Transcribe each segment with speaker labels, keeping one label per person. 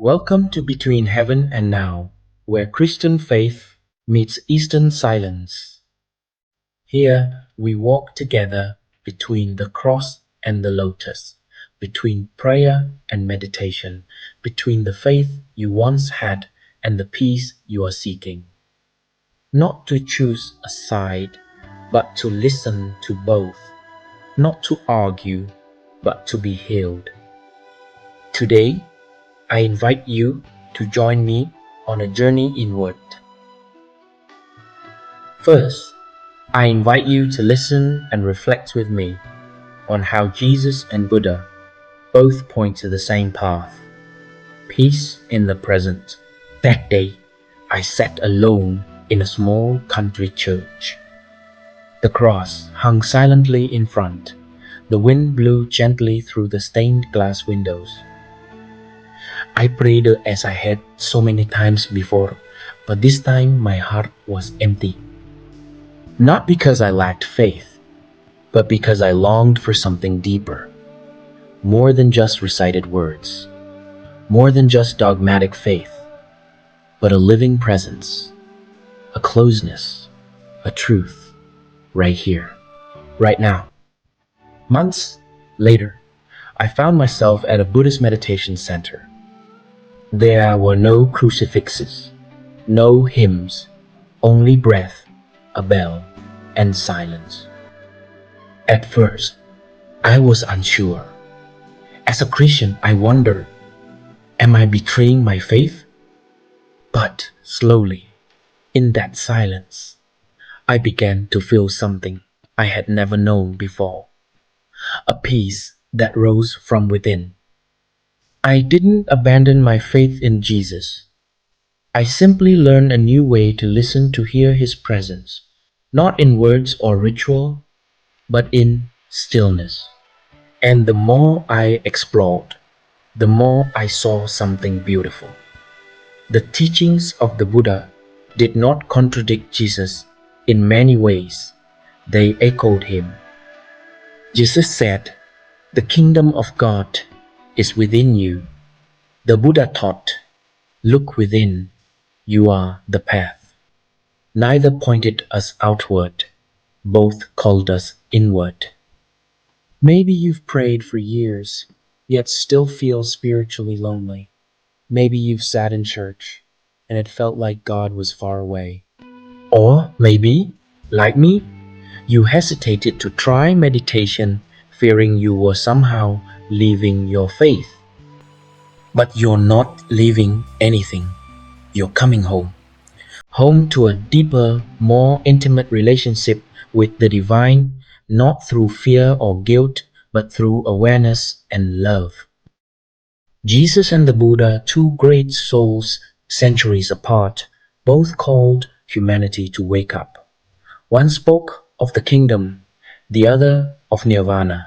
Speaker 1: Welcome to Between Heaven and Now, where Christian faith meets Eastern silence. Here we walk together between the cross and the lotus, between prayer and meditation, between the faith you once had and the peace you are seeking. Not to choose a side, but to listen to both. Not to argue, but to be healed. Today, I invite you to join me on a journey inward. First, I invite you to listen and reflect with me on how Jesus and Buddha both point to the same path, peace in the present. That day, I sat alone in a small country church. The cross hung silently in front. The wind blew gently through the stained glass windows. I prayed as I had so many times before, but this time my heart was empty. Not because I lacked faith, but because I longed for something deeper, more than just recited words, more than just dogmatic faith, but a living presence, a closeness, a truth, right here, right now. Months later, I found myself at a Buddhist meditation center. There were no crucifixes, no hymns, only breath, a bell, and silence. At first, I was unsure. As a Christian, I wondered, am I betraying my faith? But slowly, in that silence, I began to feel something I had never known before, a peace that rose from within. I didn't abandon my faith in Jesus. I simply learned a new way to listen to hear His presence, not in words or ritual, but in stillness. And the more I explored, the more I saw something beautiful. The teachings of the Buddha did not contradict Jesus in many ways, they echoed him. Jesus said, "The kingdom of God is within you." The Buddha taught, "Look within, you are the path." Neither pointed us outward, both called us inward. Maybe you've prayed for years, yet still feel spiritually lonely. Maybe you've sat in church, and it felt like God was far away. Or maybe, like me, you hesitated to try meditation, fearing you were somehow leaving your faith. But you're not leaving anything. You're coming home. Home to a deeper, more intimate relationship with the divine, not through fear or guilt, but through awareness and love. Jesus and the Buddha, two great souls centuries apart, both called humanity to wake up. One spoke of the kingdom, the other of nirvana.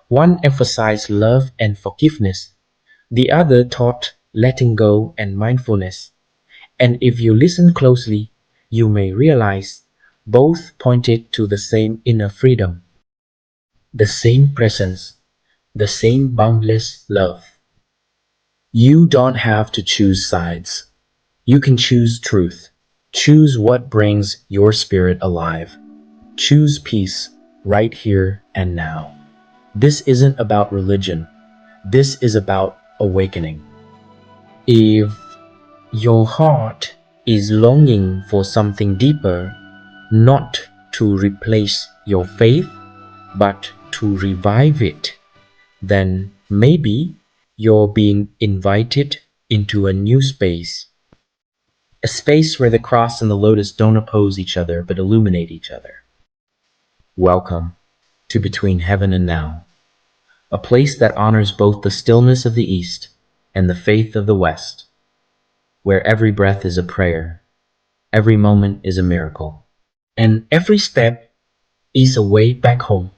Speaker 1: One emphasized love and forgiveness, the other taught letting go and mindfulness. And if you listen closely, you may realize both pointed to the same inner freedom, the same presence, the same boundless love. You don't have to choose sides. You can choose truth. Choose what brings your spirit alive. Choose peace right here and now. This isn't about religion. This is about awakening. If your heart is longing for something deeper, not to replace your faith, but to revive it, then maybe you're being invited into a new space. A space where the cross and the lotus don't oppose each other, but illuminate each other. Welcome to Between Heaven and Now, a place that honors both the stillness of the East and the faith of the West, where every breath is a prayer, every moment is a miracle, and every step is a way back home.